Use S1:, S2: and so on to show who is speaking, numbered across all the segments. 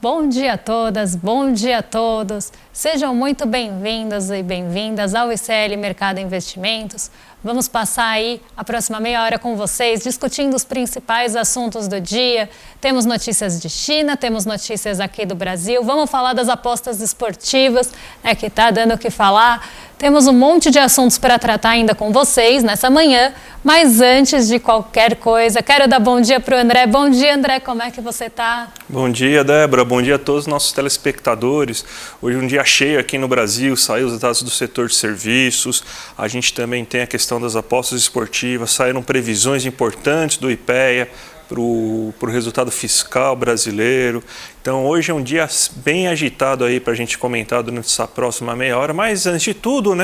S1: Bom dia a todas, bom dia a todos. Sejam muito bem-vindos e bem-vindas ao ICL Mercado Investimentos. Vamos passar aí a próxima meia hora com vocês, discutindo os principais assuntos do dia. Temos notícias de China, temos notícias aqui do Brasil. Vamos falar das apostas esportivas, que está dando o que falar. Temos um monte de assuntos para tratar ainda com vocês nessa manhã. Mas antes de qualquer coisa, quero dar bom dia para o André. Bom dia, André, como é que você está?
S2: Bom dia, Débora. Bom dia a todos os nossos telespectadores. Hoje é um dia cheio aqui no Brasil, saiu os dados do setor de serviços. A gente também tem a questão das apostas esportivas, saíram previsões importantes do IPEA para o resultado fiscal brasileiro. Então hoje é um dia bem agitado aí para a gente comentar durante essa próxima meia hora, mas antes de tudo,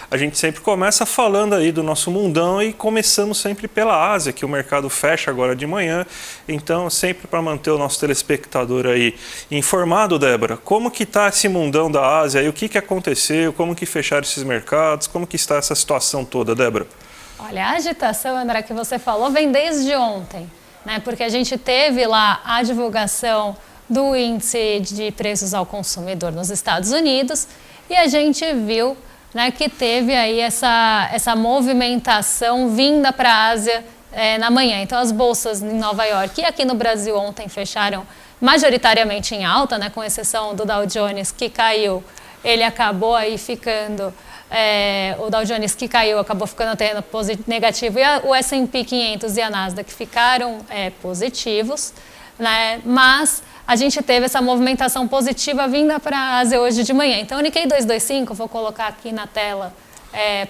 S2: a gente sempre começa falando aí do nosso mundão e começamos sempre pela Ásia, que o mercado fecha agora de manhã. Então sempre para manter o nosso telespectador aí informado, Débora, como que está esse mundão da Ásia e o que aconteceu, como que fecharam esses mercados, como que está essa situação toda, Débora?
S1: Olha, a agitação, André, que você falou vem desde ontem. Porque a gente teve lá a divulgação do índice de preços ao consumidor nos Estados Unidos e a gente viu que teve aí essa movimentação vinda para a Ásia na manhã. Então as bolsas em Nova York e aqui no Brasil ontem fecharam majoritariamente em alta, com exceção do Dow Jones que caiu, ele acabou aí ficando... o Dow Jones que caiu acabou ficando terreno negativo e o S&P 500 e a Nasdaq ficaram positivos, mas a gente teve essa movimentação positiva vinda para a Ásia hoje de manhã. Então o Nikkei 225, vou colocar aqui na tela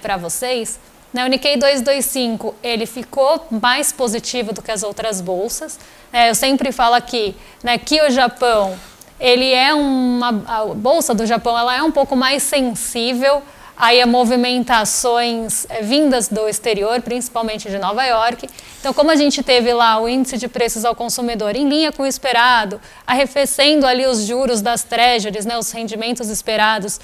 S1: para vocês, o Nikkei 225 ele ficou mais positivo do que as outras bolsas. Eu sempre falo aqui que o Japão, a bolsa do Japão ela é um pouco mais sensível aí a movimentações vindas do exterior, principalmente de Nova York. Então, como a gente teve lá o índice de preços ao consumidor em linha com o esperado, arrefecendo ali os juros das treasuries, os rendimentos esperados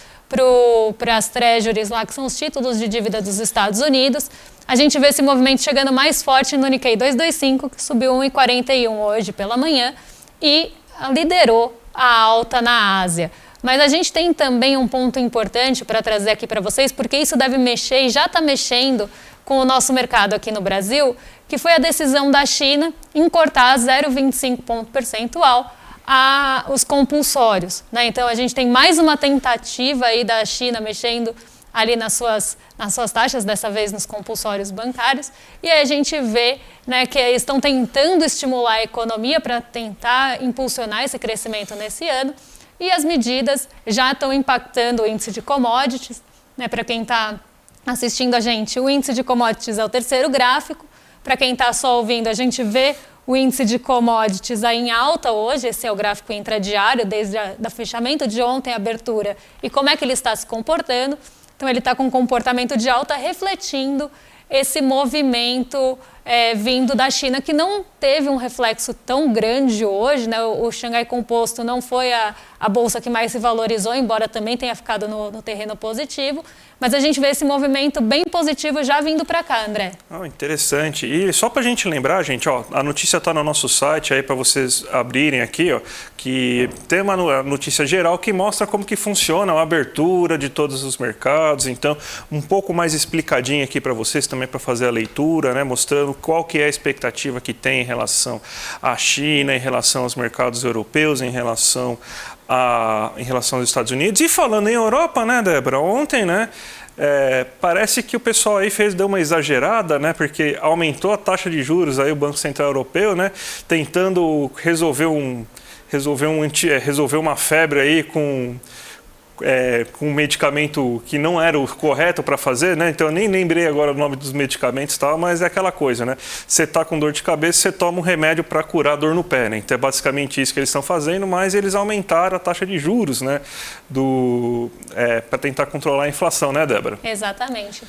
S1: para as treasuries lá, que são os títulos de dívida dos Estados Unidos, a gente vê esse movimento chegando mais forte no Nikkei 225, que subiu 1,41 hoje pela manhã e liderou a alta na Ásia. Mas a gente tem também um ponto importante para trazer aqui para vocês, porque isso deve mexer e já está mexendo com o nosso mercado aqui no Brasil, que foi a decisão da China em cortar 0,25 ponto percentual os compulsórios. Então a gente tem mais uma tentativa aí da China mexendo ali nas suas taxas, dessa vez nos compulsórios bancários, e aí a gente vê que eles estão tentando estimular a economia para tentar impulsionar esse crescimento nesse ano. E as medidas já estão impactando o índice de commodities. Para quem está assistindo a gente, o índice de commodities é o terceiro gráfico. Para quem está só ouvindo, a gente vê o índice de commodities aí em alta hoje. Esse é o gráfico intradiário, desde o fechamento de ontem, a abertura. E como é que ele está se comportando? Então, ele está com um comportamento de alta refletindo esse movimento vindo da China, que não teve um reflexo tão grande hoje. O Xangai Composto não foi a bolsa que mais se valorizou, embora também tenha ficado no terreno positivo. Mas a gente vê esse movimento bem positivo já vindo para cá, André.
S2: Interessante. E só para a gente lembrar, gente, a notícia está no nosso site aí para vocês abrirem aqui, que tem uma notícia geral que mostra como que funciona a abertura de todos os mercados. Então, um pouco mais explicadinho aqui para vocês também para fazer a leitura, mostrando qual que é a expectativa que tem em relação à China, em relação aos mercados europeus, em relação aos Estados Unidos. E falando em Europa, Débora, ontem, parece que o pessoal aí deu uma exagerada, porque aumentou a taxa de juros aí o Banco Central Europeu, tentando resolver uma febre aí com um medicamento que não era o correto para fazer, Então eu nem lembrei agora o nome dos medicamentos e tal, mas é aquela coisa, Você está com dor de cabeça, você toma um remédio para curar a dor no pé, Então é basicamente isso que eles estão fazendo, mas eles aumentaram a taxa de juros, para tentar controlar a inflação, Débora?
S1: Exatamente.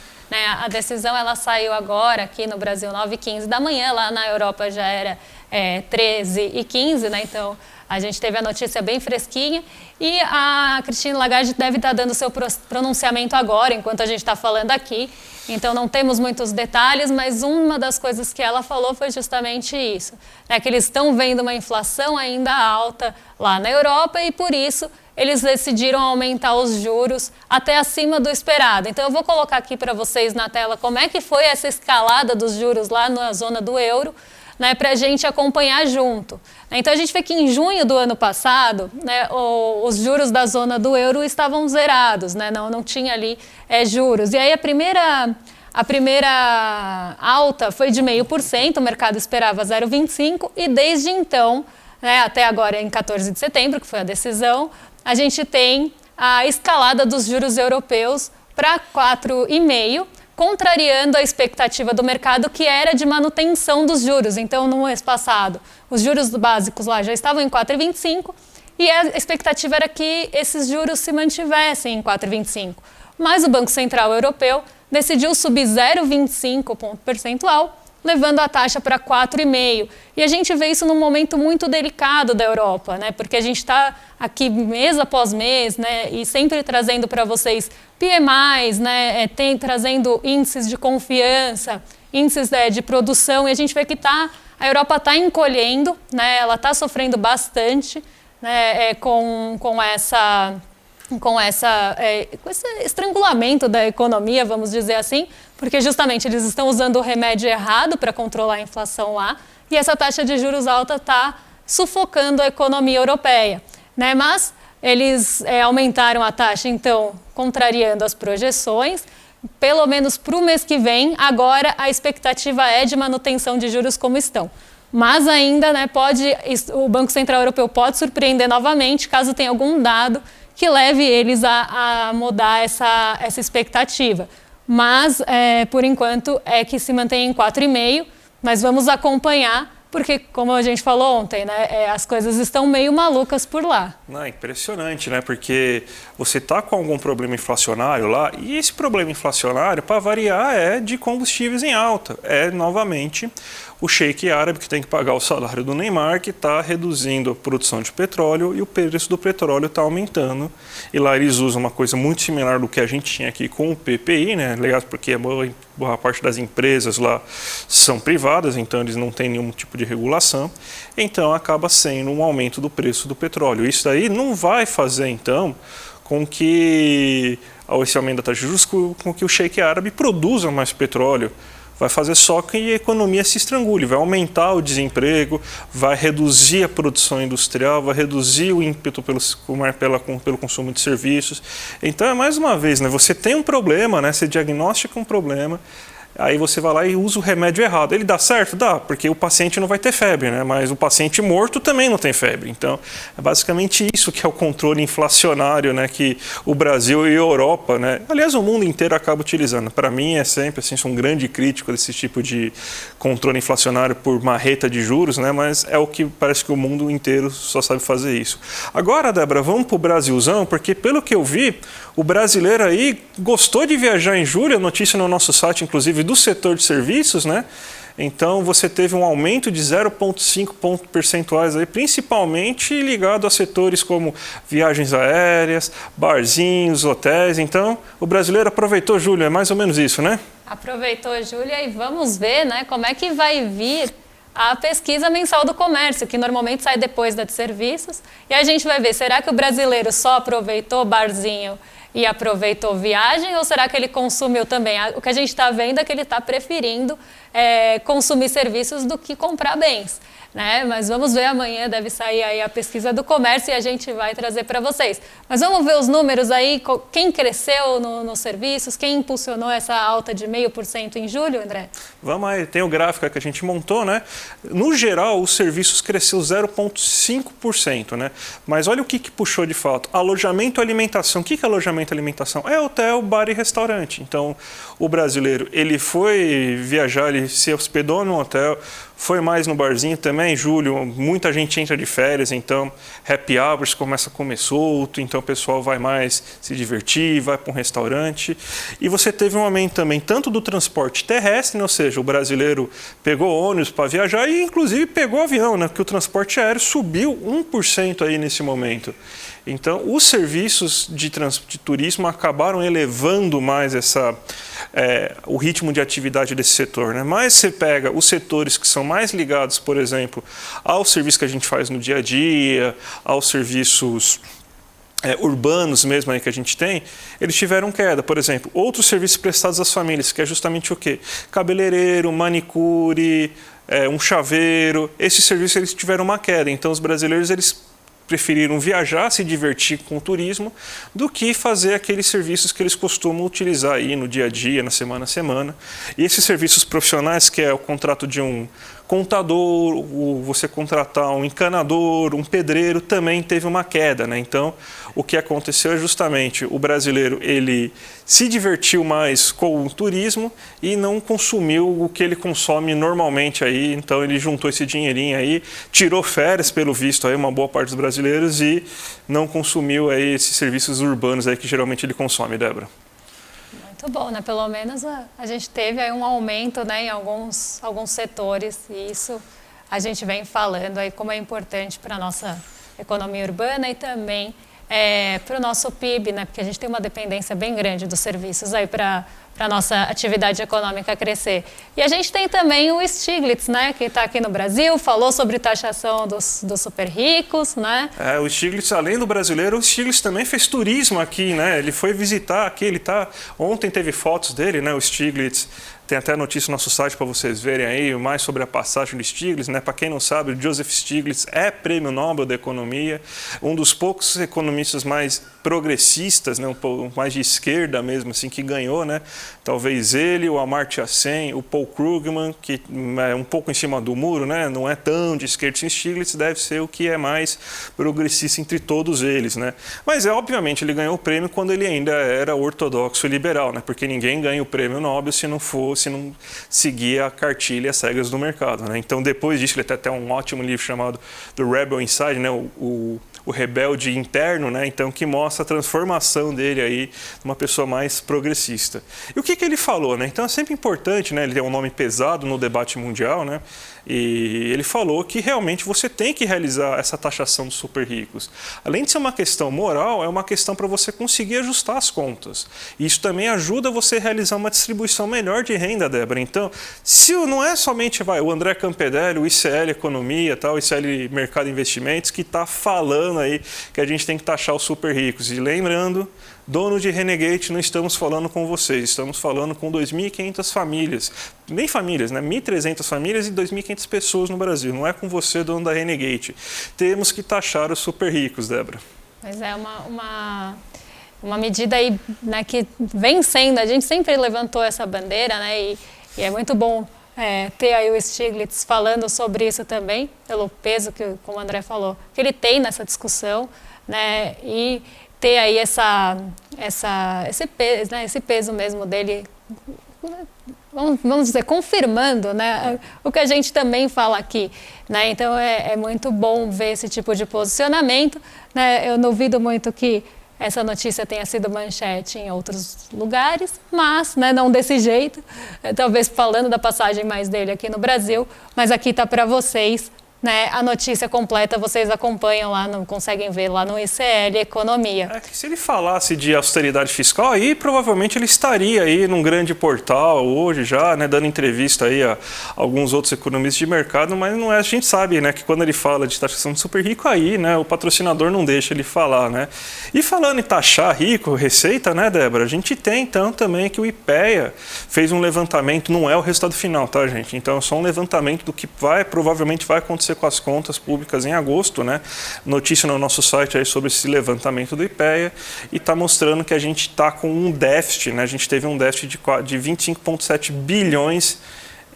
S1: A decisão ela saiu agora aqui no Brasil 9h15 da manhã, lá na Europa já era 13h15, Então A gente teve a notícia bem fresquinha e a Christine Lagarde deve estar dando seu pronunciamento agora, enquanto a gente está falando aqui. Então não temos muitos detalhes, mas uma das coisas que ela falou foi justamente isso, né, que eles estão vendo uma inflação ainda alta lá na Europa e por isso eles decidiram aumentar os juros até acima do esperado. Então eu vou colocar aqui para vocês na tela como é que foi essa escalada dos juros lá na zona do euro, né, para a gente acompanhar junto. Então a gente vê que em junho do ano passado, né, os juros da zona do euro estavam zerados, né, não tinha ali juros. E aí a primeira alta foi de 0,5%, o mercado esperava 0,25%, e desde então, né, até agora em 14 de setembro, que foi a decisão, a gente tem a escalada dos juros europeus para 4,5%, contrariando a expectativa do mercado, que era de manutenção dos juros. Então, no mês passado, os juros básicos lá já estavam em 4,25 e a expectativa era que esses juros se mantivessem em 4,25. Mas o Banco Central Europeu decidiu subir 0,25 ponto percentual, levando a taxa para 4,5%. E a gente vê isso num momento muito delicado da Europa, né? Porque a gente está aqui mês após mês, né? E sempre trazendo para vocês PMIs, né? Trazendo índices de confiança, índices de produção, e a gente vê que a Europa está encolhendo, né? Ela está sofrendo bastante, né? Com esse estrangulamento da economia, vamos dizer assim, porque justamente eles estão usando o remédio errado para controlar a inflação lá, e essa taxa de juros alta está sufocando a economia europeia, né? Mas eles aumentaram a taxa, então, contrariando as projeções, pelo menos para o mês que vem. Agora a expectativa é de manutenção de juros como estão. Mas ainda, né, o Banco Central Europeu pode surpreender novamente, caso tenha algum dado que leve eles a mudar essa expectativa. Mas, por enquanto, que se mantém em 4,5%, mas vamos acompanhar, porque, como a gente falou ontem, né, as coisas estão meio malucas por lá.
S2: Não, impressionante, né? Porque você está com algum problema inflacionário lá, e esse problema inflacionário, para variar, é de combustíveis em alta. É, novamente, o sheik árabe que tem que pagar o salário do Neymar, que está reduzindo a produção de petróleo e o preço do petróleo está aumentando. E lá eles usam uma coisa muito similar do que a gente tinha aqui com o PPI, né? Aliás, porque a boa parte das empresas lá são privadas, então eles não têm nenhum tipo de regulação. Então acaba sendo um aumento do preço do petróleo. Isso daí não vai fazer, então, com que esse aumento da taxa de juros, com que o sheik árabe produza mais petróleo. Vai fazer só que a economia se estrangule, vai aumentar o desemprego, vai reduzir a produção industrial, vai reduzir o ímpeto pelo consumo de serviços. Então, mais uma vez, né, você tem um problema, né, você diagnostica um problema, aí você vai lá e usa o remédio errado. Ele dá certo? Dá, porque o paciente não vai ter febre, né? Mas o paciente morto também não tem febre. Então, é basicamente isso que é o controle inflacionário, né, que o Brasil e a Europa, né, aliás, o mundo inteiro acaba utilizando. Para mim, é sempre assim, sou um grande crítico desse tipo de controle inflacionário por marreta de juros, né, mas é o que parece que o mundo inteiro só sabe fazer isso. Agora, Débora, vamos para o Brasilzão, porque pelo que eu vi, o brasileiro aí gostou de viajar em julho, a notícia no nosso site, inclusive, do setor de serviços, né? Então você teve um aumento de 0,5 pontos percentuais aí, principalmente ligado a setores como viagens aéreas, barzinhos, hotéis. Então o brasileiro aproveitou julho, é mais ou menos isso, né?
S1: Aproveitou julho e vamos ver, né, como é que vai vir a pesquisa mensal do comércio, que normalmente sai depois da de serviços. E a gente vai ver, será que o brasileiro só aproveitou barzinho e aproveitou viagem, ou será que ele consumiu também? O que a gente está vendo é que ele está preferindo consumir serviços do que comprar bens, né? Mas vamos ver, amanhã deve sair aí a pesquisa do comércio e a gente vai trazer para vocês. Mas vamos ver os números aí, quem cresceu nos serviços, quem impulsionou essa alta de 0,5% em julho, André?
S2: Vamos aí, tem o gráfico que a gente montou, né? No geral, os serviços cresceu 0,5%, né? Mas olha o que puxou de fato. Alojamento e alimentação. O que é alojamento e alimentação? É hotel, bar e restaurante. Então, o brasileiro, ele foi viajar, ele se hospedou no hotel, foi mais no barzinho também. também, julho, muita gente entra de férias, então happy hours começa a comer solto, então o pessoal vai mais se divertir, vai para um restaurante. E você teve um aumento também tanto do transporte terrestre, ou seja, o brasileiro pegou ônibus para viajar e inclusive pegou avião, né? Porque o transporte aéreo subiu 1% aí nesse momento. Então, os serviços de turismo acabaram elevando mais o ritmo de atividade desse setor, né? Mas você pega os setores que são mais ligados, por exemplo, ao serviço que a gente faz no dia a dia, aos serviços urbanos mesmo aí que a gente tem, eles tiveram queda. Por exemplo, outros serviços prestados às famílias, que é justamente o quê? Cabeleireiro, manicure, um chaveiro, esses serviços eles tiveram uma queda. Então, os brasileiros eles preferiram viajar, se divertir com o turismo, do que fazer aqueles serviços que eles costumam utilizar aí no dia a dia, na semana a semana. E esses serviços profissionais, que é o contrato de um contador, você contratar um encanador, um pedreiro, também teve uma queda, né? Então, o que aconteceu é justamente o brasileiro, ele se divertiu mais com o turismo e não consumiu o que ele consome normalmente aí. Então, ele juntou esse dinheirinho aí, tirou férias, pelo visto, aí, uma boa parte dos brasileiros, e não consumiu aí esses serviços urbanos aí que geralmente ele consome, Débora.
S1: Muito bom, né? Pelo menos a gente teve aí um aumento, né, em alguns setores, e isso a gente vem falando aí como é importante para a nossa economia urbana e também para o nosso PIB, né? Porque a gente tem uma dependência bem grande dos serviços aí para a nossa atividade econômica crescer. E a gente tem também o Stiglitz, né, que está aqui no Brasil, falou sobre taxação dos super ricos, né?
S2: O Stiglitz, além do brasileiro, o Stiglitz também fez turismo aqui, né? Ele foi visitar aqui, ontem teve fotos dele, né, o Stiglitz. Tem até a notícia no nosso site para vocês verem aí mais sobre a passagem do Stiglitz, né? Para quem não sabe, o Joseph Stiglitz é prêmio Nobel da Economia, um dos poucos economistas mais progressistas, né? Mais de esquerda mesmo, assim, que ganhou, né? Talvez ele, o Amartya Sen, o Paul Krugman, que é um pouco em cima do muro, né? Não é tão de esquerda. O Stiglitz deve ser o que é mais progressista entre todos eles, né? Mas obviamente ele ganhou o prêmio quando ele ainda era ortodoxo e liberal, né? Porque ninguém ganha o prêmio Nobel se não seguir a cartilha e as regras do mercado, né? Então, depois disso, ele tem até um ótimo livro chamado The Rebel Inside, né? O rebelde interno, né? Então, que mostra a transformação dele aí numa pessoa mais progressista. E o que ele falou, né? Então, é sempre importante, né? Ele tem um nome pesado no debate mundial, né? E ele falou que realmente você tem que realizar essa taxação dos super ricos. Além de ser uma questão moral, é uma questão para você conseguir ajustar as contas. E isso também ajuda você a realizar uma distribuição melhor de renda, Débora. Então, se não é somente o André Campedelli, o ICL Economia, o ICL Mercado e Investimentos, que está falando aí que a gente tem que taxar os super ricos. E lembrando, dono de Renegade, não estamos falando com vocês, estamos falando com 2.500 famílias, nem famílias, né? 1.300 famílias e 2.500 pessoas no Brasil, não é com você, dono da Renegade. Temos que taxar os super ricos, Débora.
S1: Mas é uma medida aí, né, que vem sendo, a gente sempre levantou essa bandeira, né, e é muito bom ter aí o Stiglitz falando sobre isso também, pelo peso que, como o André falou, que ele tem nessa discussão, né, e ter aí esse peso mesmo dele, vamos dizer, confirmando, né, o que a gente também fala aqui, né? Então é muito bom ver esse tipo de posicionamento, né? Eu não duvido muito que essa notícia tenha sido manchete em outros lugares, mas, né, não desse jeito, talvez falando da passagem mais dele aqui no Brasil, mas aqui está para vocês, né, a notícia completa, vocês acompanham lá, conseguem ver lá no ICL Economia.
S2: Se ele falasse de austeridade fiscal, aí provavelmente ele estaria aí num grande portal hoje já, né, dando entrevista aí a alguns outros economistas de mercado, mas não é, a gente sabe, né, que quando ele fala de taxação de super rico, aí, né, o patrocinador não deixa ele falar, né. E falando em taxar rico, receita, né, Débora, a gente tem então também que o IPEA fez um levantamento, não é o resultado final, tá, gente? Então é só um levantamento do que provavelmente vai acontecer com as contas públicas em agosto, né? Notícia no nosso site aí sobre esse levantamento do IPEA e está mostrando que a gente está com um déficit, né? A gente teve um déficit de 25,7 bilhões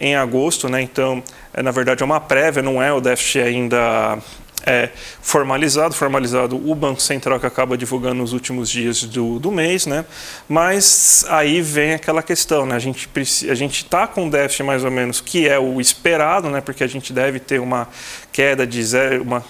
S2: em agosto, né? Então, na verdade, é uma prévia, não é o déficit ainda formalizado o Banco Central que acaba divulgando nos últimos dias do mês, né? Mas aí vem aquela questão, né? A gente está com um déficit mais ou menos que é o esperado, né? Porque a gente deve ter uma queda de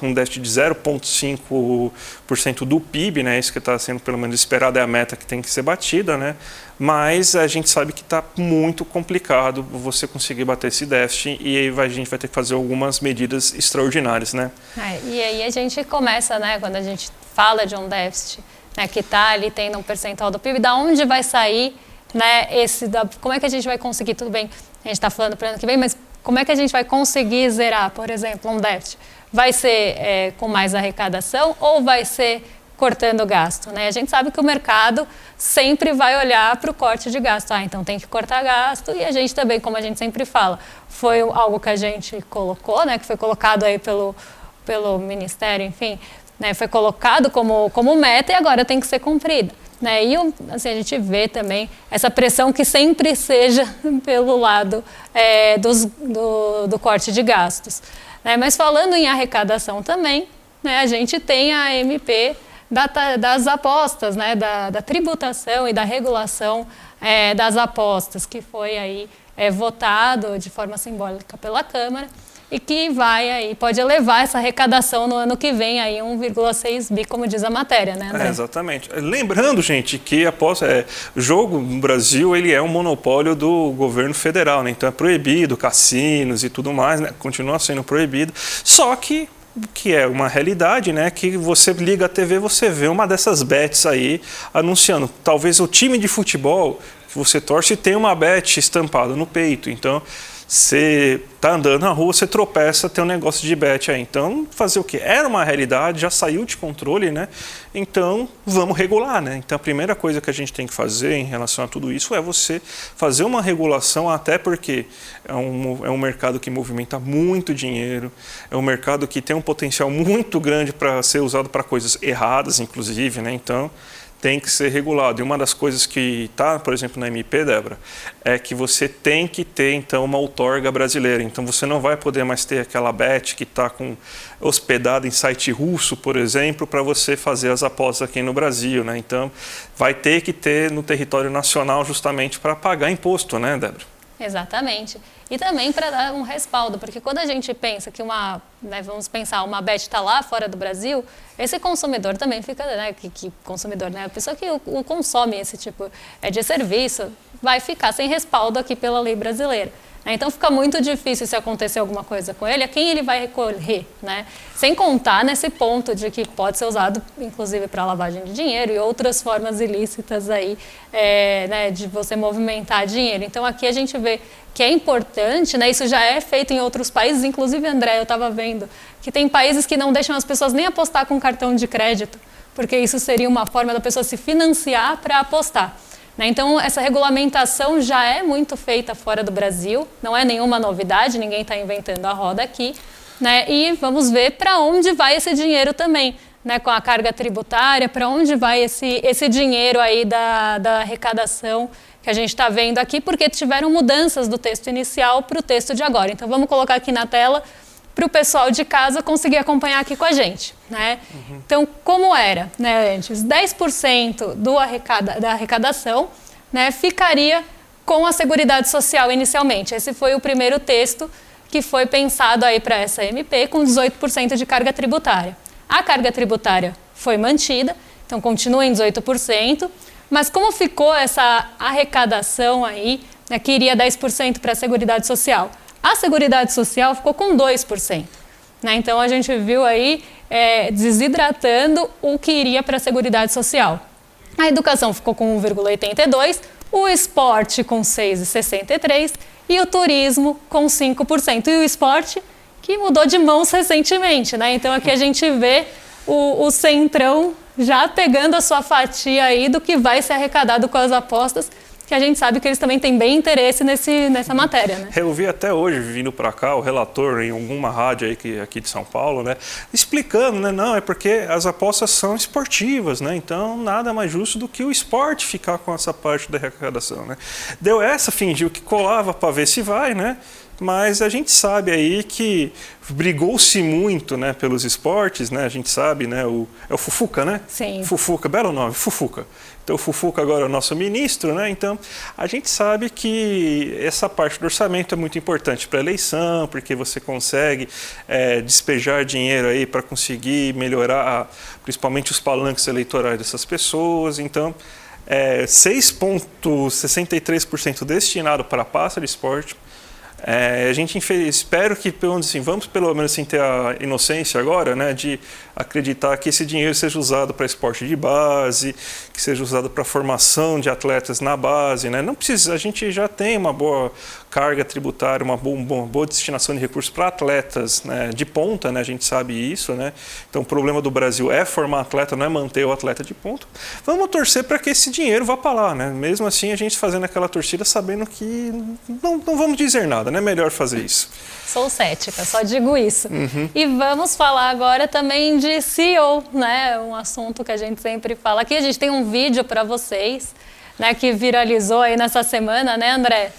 S2: um déficit de 0,5% do PIB, né? Isso que está sendo pelo menos esperado, é a meta que tem que ser batida, né? Mas a gente sabe que está muito complicado você conseguir bater esse déficit e aí a gente vai ter que fazer algumas medidas extraordinárias, né?
S1: E aí a gente começa, né, quando a gente fala de um déficit, né, que está ali tendo um percentual do PIB, da onde vai sair, né, como é que a gente vai conseguir, tudo bem, a gente está falando para o ano que vem, mas como é que a gente vai conseguir zerar, por exemplo, um déficit? Vai ser com mais arrecadação ou vai ser cortando gasto, né? A gente sabe que o mercado sempre vai olhar para o corte de gasto. Então tem que cortar gasto e a gente também, como a gente sempre fala, foi algo que a gente colocou, né? Que foi colocado aí pelo Ministério, enfim, né? Foi colocado como meta e agora tem que ser cumprida. Né? E assim, a gente vê também essa pressão que sempre seja pelo lado do corte de gastos. Né? Mas falando em arrecadação também, né? A gente tem a MP das apostas, né, da tributação e da regulação das apostas, que foi aí votado de forma simbólica pela Câmara e que pode elevar essa arrecadação no ano que vem aí 1,6 bi, como diz a matéria, né, André?
S2: Exatamente. Lembrando, gente, que o jogo no Brasil ele é um monopólio do governo federal, né? Então é proibido, cassinos e tudo mais, né? Continua sendo proibido, só que é uma realidade, né? Que você liga a TV, você vê uma dessas bets aí anunciando. Talvez o time de futebol que você torce tenha uma bet estampada no peito. Então, você está andando na rua, você tropeça, tem um negócio de bet aí. Então, fazer o quê? Era uma realidade, já saiu de controle, né? Então, vamos regular, né? Então, a primeira coisa que a gente tem que fazer em relação a tudo isso é você fazer uma regulação, até porque é um mercado que movimenta muito dinheiro, é um mercado que tem um potencial muito grande para ser usado para coisas erradas, inclusive, né? Então, tem que ser regulado. E uma das coisas que está, por exemplo, na MP, Débora, é que você tem que ter, então, uma outorga brasileira. Então, você não vai poder mais ter aquela bet que está hospedada em site russo, por exemplo, para você fazer as apostas aqui no Brasil, né? Então, vai ter que ter no território nacional justamente para pagar imposto, né, Débora?
S1: Exatamente. E também para dar um respaldo, porque quando a gente pensa que vamos pensar, uma bet está lá fora do Brasil, esse consumidor também fica, né, consumidor, né, a pessoa que o consome esse tipo de serviço, vai ficar sem respaldo aqui pela lei brasileira. Então fica muito difícil se acontecer alguma coisa com ele, a quem ele vai recorrer, né? Sem contar nesse ponto de que pode ser usado, inclusive, para lavagem de dinheiro e outras formas ilícitas aí, né, de você movimentar dinheiro. Então aqui a gente vê que é importante, né? Isso já é feito em outros países, inclusive, André, eu estava vendo que tem países que não deixam as pessoas nem apostar com cartão de crédito, porque isso seria uma forma da pessoa se financiar para apostar. Então, essa regulamentação já é muito feita fora do Brasil, não é nenhuma novidade, ninguém está inventando a roda aqui, né? E vamos ver para onde vai esse dinheiro também, né? Com a carga tributária, para onde vai esse dinheiro aí da arrecadação que a gente está vendo aqui, porque tiveram mudanças do texto inicial para o texto de agora. Então, vamos colocar aqui na tela para o pessoal de casa conseguir acompanhar aqui com a gente, né? Então, como era, né, antes? 10% da arrecadação, né, ficaria com a Seguridade Social inicialmente. Esse foi o primeiro texto que foi pensado aí para essa MP, com 18% de carga tributária. A carga tributária foi mantida, então continua em 18%, mas como ficou essa arrecadação aí, né, que iria 10% para a Seguridade Social? A Seguridade Social ficou com 2%. Né? Então, a gente viu aí desidratando o que iria para a Seguridade Social. A educação ficou com 1,82%, o esporte com 6,63% e o turismo com 5%. E o esporte que mudou de mãos recentemente. Né? Então, aqui a gente vê o Centrão já pegando a sua fatia aí do que vai ser arrecadado com as apostas, que a gente sabe que eles também têm bem interesse nessa matéria, né?
S2: Eu vi até hoje, vindo para cá, o relator em alguma rádio aqui de São Paulo, né, explicando, né, não, é porque as apostas são esportivas, né, então nada mais justo do que o esporte ficar com essa parte da arrecadação, né. Deu essa, fingiu que colava para ver se vai, né, mas a gente sabe aí que brigou-se muito, né, pelos esportes, né, a gente sabe, né, é o Fufuca, né?
S1: Sim.
S2: Fufuca, belo nome, Fufuca. Então o Fufuca agora é o nosso ministro, né? Então a gente sabe que essa parte do orçamento é muito importante para a eleição, porque você consegue despejar dinheiro aí para conseguir melhorar principalmente os palanques eleitorais dessas pessoas. Então 6,63% destinado para a pasta de esporte. A gente espero que vamos pelo menos assim, ter a inocência agora, né, de acreditar que esse dinheiro seja usado para esporte de base, que seja usado para formação de atletas na base, né? Não precisa, a gente já tem uma boa carga tributária, uma boa destinação de recursos para atletas, né, de ponta, né? A gente sabe isso, né? Então o problema do Brasil é formar atleta, não é manter o atleta de ponta. Vamos torcer para que esse dinheiro vá para lá, né? Mesmo assim a gente fazendo aquela torcida sabendo que não vamos dizer nada, né? É melhor fazer isso.
S1: Sou cética, só digo isso. E vamos falar agora também de CEO, né? Um assunto que a gente sempre fala aqui. A gente tem um vídeo para vocês, né, que viralizou aí nessa semana, né, André?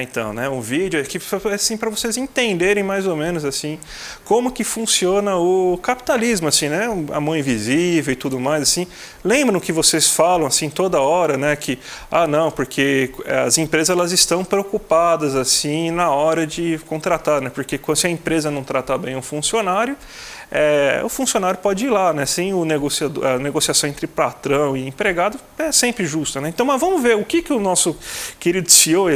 S2: Então, né, um vídeo aqui assim, para vocês entenderem mais ou menos assim como que funciona o capitalismo, assim, né, a mão invisível e tudo mais, assim. Lembram que vocês falam assim toda hora, né, que não, porque as empresas elas estão preocupadas assim na hora de contratar, né, porque se a empresa não tratar bem um funcionário, o funcionário pode ir lá, né? Sem a negociação entre patrão e empregado é sempre justa, né? Então, mas vamos ver o que o nosso querido CEO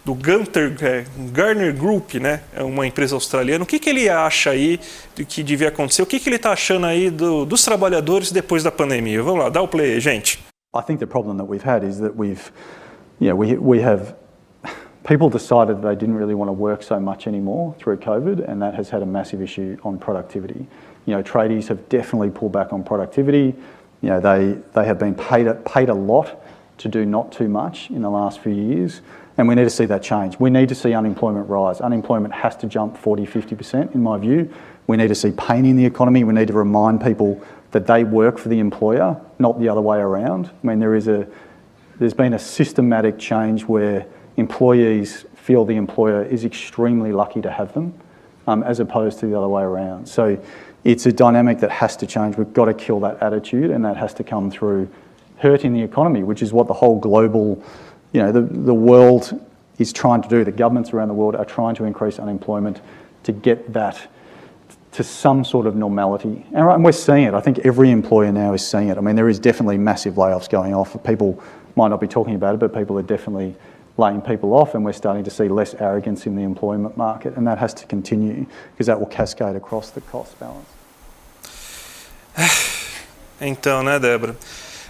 S2: do Gartner Group, né? É uma empresa australiana, o que ele acha aí do que devia acontecer? O que ele está achando aí dos trabalhadores depois da pandemia? Vamos lá, dá o play aí, gente.
S3: I think the problem that we've had is that we have people decided they didn't really want to work so much anymore through COVID, and that has had a massive issue on productivity. Tradies have definitely pulled back on productivity. They have been paid a lot to do not too much in the last few years, and we need to see that change. We need to see unemployment rise. Unemployment has to jump 40-50% in my view. We need to see pain in the economy. We need to remind people that they work for the employer, not the other way around. I mean, there's been a systematic change where employees feel the employer is extremely lucky to have them, as opposed to the other way around. So it's a dynamic that has to change. We've got to kill that attitude, and that has to come through hurting the economy, which is what the whole global, the world is trying to do. The governments around the world are trying to increase unemployment to get that to some sort of normality. And we're seeing it. I think every employer now is seeing it. I mean, there is definitely massive layoffs going off. People might not be talking about it, but people are definitely laying people off, and we're starting to see less arrogance in the employment market, and that has to continue because that will cascade across the cost balance.
S2: Então, né, Débora?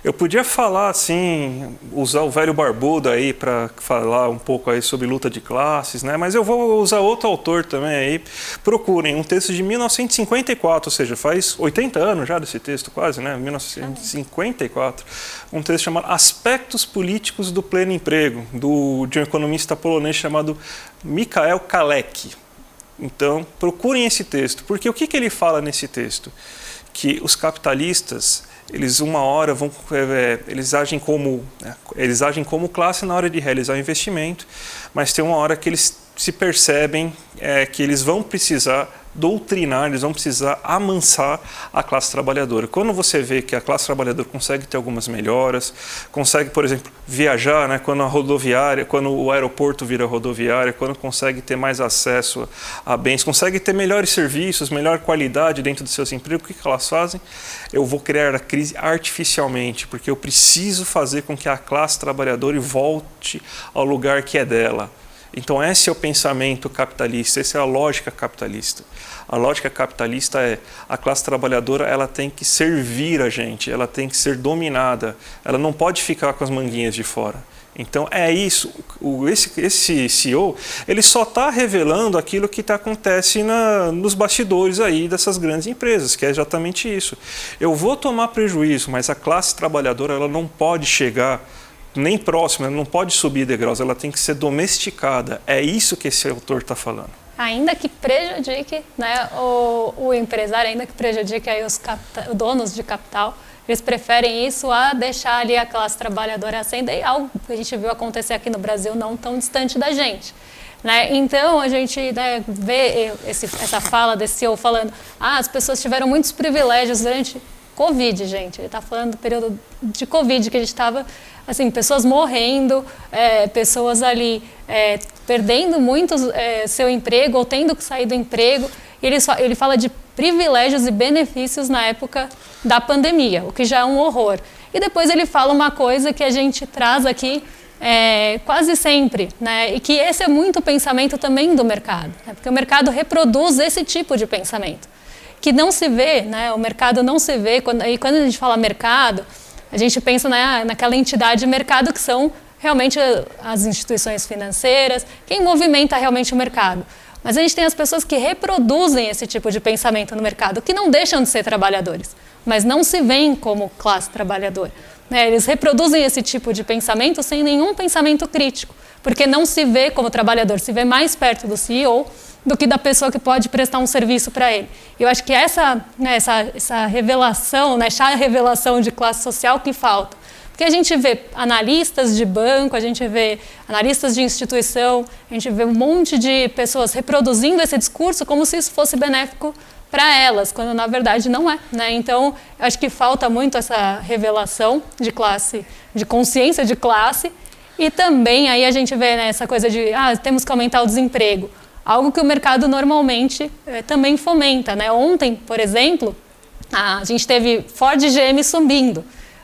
S2: Eu podia falar assim, usar o velho barbudo aí para falar um pouco aí sobre luta de classes, né? Mas eu vou usar outro autor também aí. Procurem um texto de 1954, ou seja, faz 80 anos já desse texto quase, né? 1954. Um texto chamado Aspectos Políticos do Pleno Emprego, de um economista polonês chamado Michael Kalecki. Então, procurem esse texto, porque o que ele fala nesse texto? Que os capitalistas eles uma hora eles agem como classe na hora de realizar o investimento, mas tem uma hora que eles se percebem que eles vão precisar doutrinar, eles vão precisar amansar a classe trabalhadora. Quando você vê que a classe trabalhadora consegue ter algumas melhoras, consegue, por exemplo, viajar, né, quando o aeroporto vira rodoviária, quando consegue ter mais acesso a bens, consegue ter melhores serviços, melhor qualidade dentro dos seus empregos, o que elas fazem? Eu vou criar a crise artificialmente, porque eu preciso fazer com que a classe trabalhadora volte ao lugar que é dela. Então esse é o pensamento capitalista, essa é a lógica capitalista. A lógica capitalista é a classe trabalhadora, ela tem que servir a gente, ela tem que ser dominada, ela não pode ficar com as manguinhas de fora. Então é isso, esse CEO, ele só está revelando aquilo que acontece nos bastidores aí dessas grandes empresas, que é exatamente isso. Eu vou tomar prejuízo, mas a classe trabalhadora ela não pode chegar nem próxima, ela não pode subir degraus, ela tem que ser domesticada. É isso que esse autor está falando.
S1: Ainda que prejudique, né, o empresário, ainda que prejudique aí os donos de capital, eles preferem isso a deixar ali a classe trabalhadora ascender, algo que a gente viu acontecer aqui no Brasil não tão distante da gente. né? Então, a gente, né, vê essa fala desse CEO falando as pessoas tiveram muitos privilégios durante Covid, gente. Ele está falando do período de Covid, que a gente estava, assim, pessoas morrendo, pessoas ali perdendo muito seu emprego ou tendo que sair do emprego. E ele fala de privilégios e benefícios na época da pandemia, o que já é um horror. E depois ele fala uma coisa que a gente traz aqui quase sempre, né? E que esse é muito o pensamento também do mercado, né? Porque o mercado reproduz esse tipo de pensamento, que não se vê, né? O mercado não se vê, e quando a gente fala mercado, a gente pensa naquela entidade de mercado que são realmente as instituições financeiras, quem movimenta realmente o mercado. Mas a gente tem as pessoas que reproduzem esse tipo de pensamento no mercado, que não deixam de ser trabalhadores, mas não se veem como classe trabalhadora. Eles reproduzem esse tipo de pensamento sem nenhum pensamento crítico, porque não se vê como trabalhador, se vê mais perto do CEO do que da pessoa que pode prestar um serviço para ele. Eu acho que essa revelação, essa revelação de classe social que falta. Porque a gente vê analistas de banco, a gente vê analistas de instituição, a gente vê um monte de pessoas reproduzindo esse discurso como se isso fosse benéfico para elas, quando na verdade não é, né? Então, eu acho que falta muito essa revelação de classe, de consciência de classe, e também aí a gente vê, né, essa coisa de temos que aumentar o desemprego, algo que o mercado normalmente também fomenta, né? Ontem, por exemplo, a gente teve Ford e GM subindo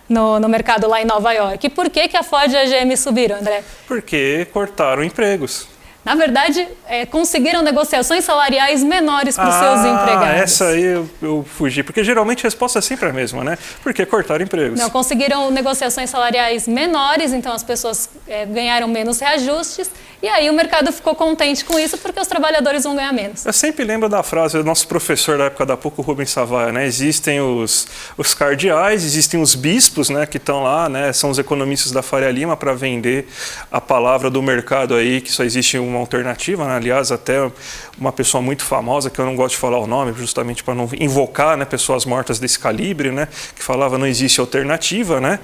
S1: no mercado lá em Nova York. E por que a Ford e a GM subiram, André?
S2: Porque cortaram empregos.
S1: Na verdade, conseguiram negociações salariais menores para os seus empregados.
S2: Essa aí eu fugi, porque geralmente a resposta é sempre a mesma, né? Porque cortaram empregos.
S1: Não, conseguiram negociações salariais menores, então as pessoas ganharam menos reajustes, e aí o mercado ficou contente com isso, porque os trabalhadores vão ganhar menos.
S2: Eu sempre lembro da frase do nosso professor da época da PUC, o Rubens Savaia, né? Existem os cardeais, existem os bispos, né, que estão lá, né? São os economistas da Faria Lima para vender a palavra do mercado aí, que só existe uma alternativa, né? Aliás, até uma pessoa muito famosa, que eu não gosto de falar o nome, justamente para não invocar, né, pessoas mortas desse calibre, né, que falava não existe alternativa, né?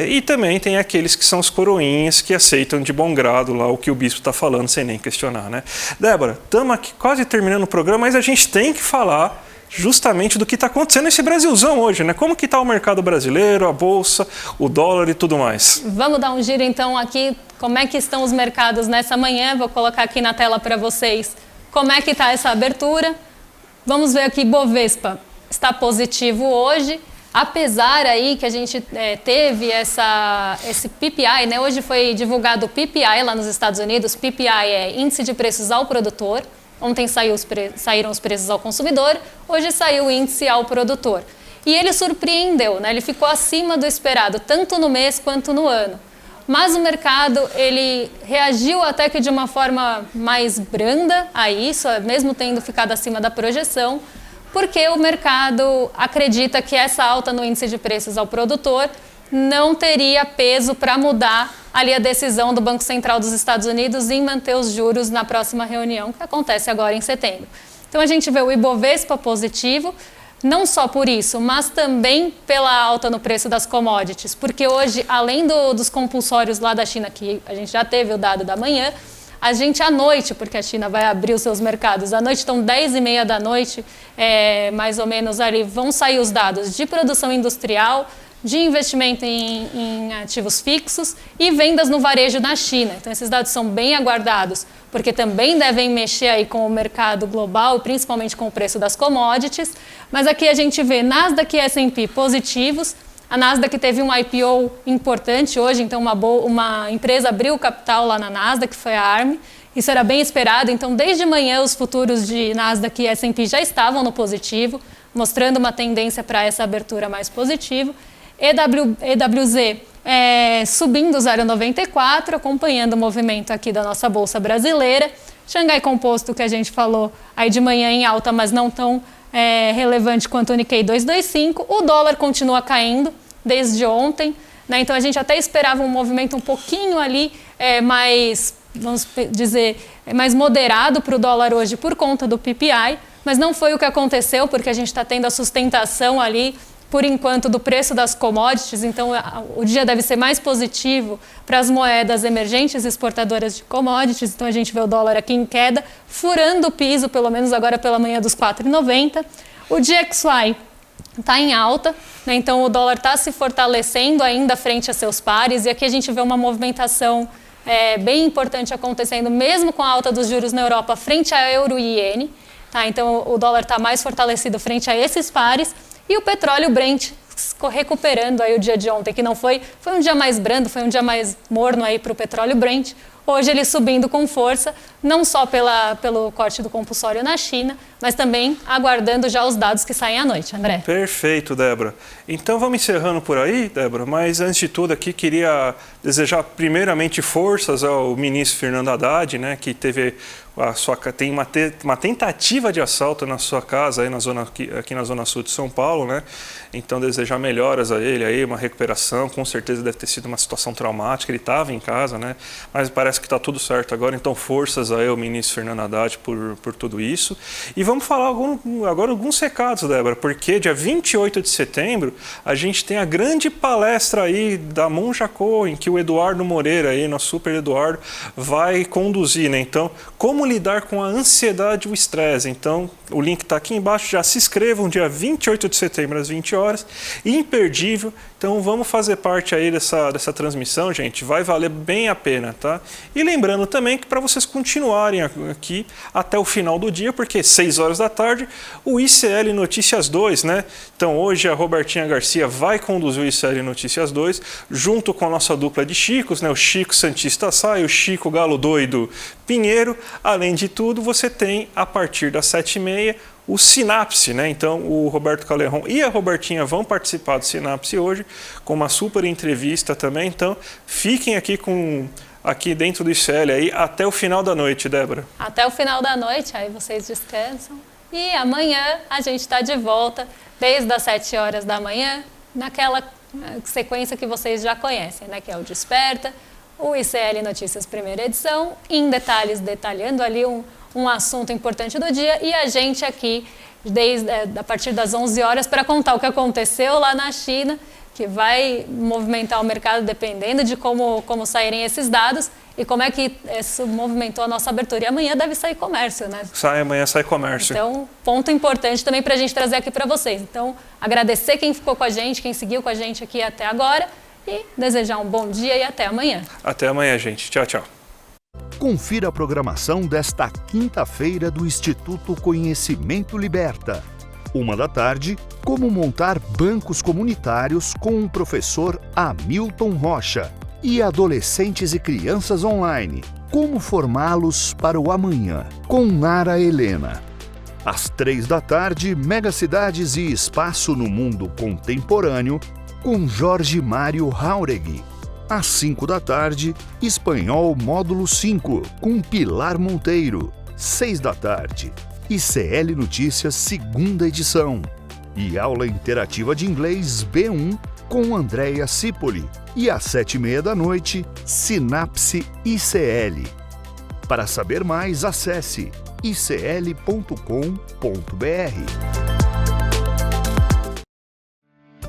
S2: E também tem aqueles que são os coroinhas que aceitam de bom grado lá o que o bispo está falando, sem nem questionar, né? Débora, estamos aqui quase terminando o programa, mas a gente tem que falar justamente do que está acontecendo nesse Brasilzão hoje, né? Como que está o mercado brasileiro, a bolsa, o dólar e tudo mais.
S1: Vamos dar um giro então aqui, como é que estão os mercados nessa manhã, vou colocar aqui na tela para vocês como é que está essa abertura. Vamos ver aqui, Bovespa está positivo hoje, apesar aí que a gente teve esse PPI, né? Hoje foi divulgado o PPI lá nos Estados Unidos. PPI é Índice de Preços ao Produtor. Ontem saíram os preços ao consumidor, hoje saiu o índice ao produtor. E ele surpreendeu, né? Ele ficou acima do esperado, tanto no mês quanto no ano. Mas o mercado, ele reagiu até que de uma forma mais branda a isso, mesmo tendo ficado acima da projeção, porque o mercado acredita que essa alta no índice de preços ao produtor não teria peso para mudar ali a decisão do Banco Central dos Estados Unidos em manter os juros na próxima reunião, que acontece agora em setembro. Então a gente vê o Ibovespa positivo, não só por isso, mas também pela alta no preço das commodities, porque hoje, além dos compulsórios lá da China, que a gente já teve o dado da manhã, a gente à noite, porque a China vai abrir os seus mercados, à noite, então 10h30 da noite, mais ou menos ali, vão sair os dados de produção industrial, de investimento em ativos fixos e vendas no varejo na China. Então esses dados são bem aguardados, porque também devem mexer aí com o mercado global, principalmente com o preço das commodities. Mas aqui a gente vê Nasdaq e S&P positivos. A Nasdaq teve um IPO importante hoje, então uma empresa abriu capital lá na Nasdaq, que foi a ARM. Isso era bem esperado, então desde manhã os futuros de Nasdaq e S&P já estavam no positivo, mostrando uma tendência para essa abertura mais positiva. EWZ subindo 0,94, acompanhando o movimento aqui da nossa Bolsa Brasileira. Xangai Composto, que a gente falou aí de manhã em alta, mas não tão relevante quanto o Nikkei 225. O dólar continua caindo desde ontem, né? Então a gente até esperava um movimento um pouquinho ali mais, vamos dizer, mais moderado para o dólar hoje por conta do PPI, mas não foi o que aconteceu, porque a gente está tendo a sustentação ali por enquanto, do preço das commodities, então o dia deve ser mais positivo para as moedas emergentes exportadoras de commodities, então a gente vê o dólar aqui em queda, furando o piso, pelo menos agora pela manhã, dos 4,90. O DXY está em alta, né? Então o dólar está se fortalecendo ainda frente a seus pares, e aqui a gente vê uma movimentação bem importante acontecendo, mesmo com a alta dos juros na Europa, frente a euro e iene. Tá? Então o dólar está mais fortalecido frente a esses pares, e o petróleo Brent recuperando aí o dia de ontem, que não foi um dia mais brando, foi um dia mais morno aí para o petróleo Brent. Hoje ele subindo com força, não só pelo corte do compulsório na China, mas também aguardando já os dados que saem à noite, André.
S2: Perfeito, Débora. Então vamos encerrando por aí, Débora, mas antes de tudo aqui queria desejar primeiramente forças ao ministro Fernando Haddad, né, que tem uma tentativa de assalto na sua casa aí aqui na Zona Sul de São Paulo, né? Então desejar melhoras a ele aí, uma recuperação, com certeza deve ter sido uma situação traumática, ele estava em casa, né? Mas parece que está tudo certo agora, então forças aí ao ministro Fernando Haddad por tudo isso. E vamos falar agora alguns recados, Débora, porque dia 28 de setembro a gente tem a grande palestra aí da Monja Cohen, que o Eduardo Moreira aí, nosso super Eduardo, vai conduzir, né? Então, como lidar com a ansiedade e o estresse. Então, o link está aqui embaixo, já se inscrevam, dia 28 de setembro às 20 horas, imperdível. Então, vamos fazer parte aí dessa transmissão, gente, vai valer bem a pena, tá? E lembrando também que para vocês continuarem aqui até o final do dia, porque 6 horas da tarde, o ICL Notícias 2, né? Então, hoje a Robertinha Garcia vai conduzir o ICL Notícias 2, junto com a nossa dupla de Chicos, né? O Chico Santista Sá e o Chico Galo Doido Pinheiro. Além de tudo, você tem, a partir das 7h30, o Sinapse, né? Então, o Roberto Caleron e a Robertinha vão participar do Sinapse hoje, com uma super entrevista também. Então, fiquem aqui dentro do ICL aí até o final da noite, Débora.
S1: Até o final da noite, aí vocês descansam. E amanhã a gente está de volta, desde as 7 horas da manhã, naquela sequência que vocês já conhecem, né? Que é o Desperta, o ICL Notícias primeira edição, em detalhes, detalhando ali um assunto importante do dia, e a gente aqui a partir das 11 horas para contar o que aconteceu lá na China, que vai movimentar o mercado dependendo de como saírem esses dados e como é que isso movimentou a nossa abertura. E amanhã deve sair comércio, né?
S2: Amanhã sai comércio.
S1: Então, ponto importante também para a gente trazer aqui para vocês. Então, agradecer quem ficou com a gente, quem seguiu com a gente aqui até agora, e desejar um bom dia e até amanhã.
S2: Até amanhã, gente. Tchau, tchau.
S4: Confira a programação desta quinta-feira do Instituto Conhecimento Liberta. 13h, como montar bancos comunitários com o professor Hamilton Rocha. E adolescentes e crianças online, como formá-los para o amanhã, com Nara Helena. Às 15h, Megacidades e Espaço no Mundo Contemporâneo, com Jorge Mário Jauregui. Às 17h, Espanhol Módulo 5, com Pilar Monteiro. 18h, ICL Notícias, segunda edição. E aula interativa de inglês B1 com Andréia Cipoli. E às 19h, Sinapse ICL. Para saber mais, acesse icl.com.br.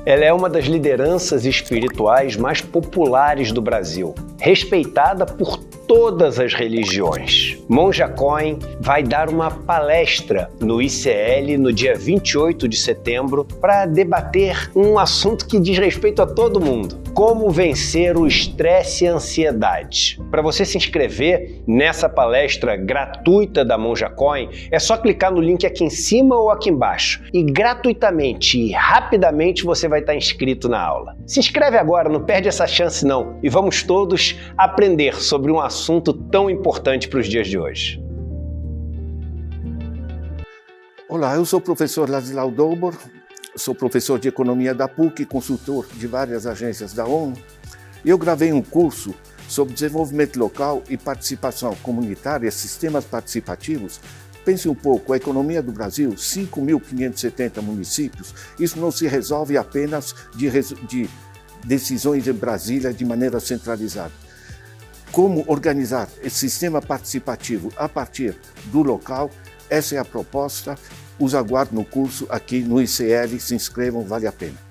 S5: Ela é uma das lideranças espirituais mais populares do Brasil, respeitada por todas as religiões. Monja Cohen vai dar uma palestra no ICL no dia 28 de setembro para debater um assunto que diz respeito a todo mundo: como vencer o estresse e a ansiedade. Para você se inscrever nessa palestra gratuita da Monja Cohen, é só clicar no link aqui em cima ou aqui embaixo e gratuitamente e rapidamente você vai estar inscrito na aula. Se inscreve agora, não perde essa chance não, e vamos todos aprender sobre um assunto tão importante para os dias de hoje.
S6: Olá, eu sou o professor Laszlo Dobor, sou professor de Economia da PUC, consultor de várias agências da ONU, e eu gravei um curso sobre desenvolvimento local e participação comunitária, sistemas participativos. Pense um pouco, a economia do Brasil, 5.570 municípios, isso não se resolve apenas de decisões em Brasília de maneira centralizada. Como organizar esse sistema participativo a partir do local, essa é a proposta. Os aguardo no curso aqui no ICL, se inscrevam, vale a pena.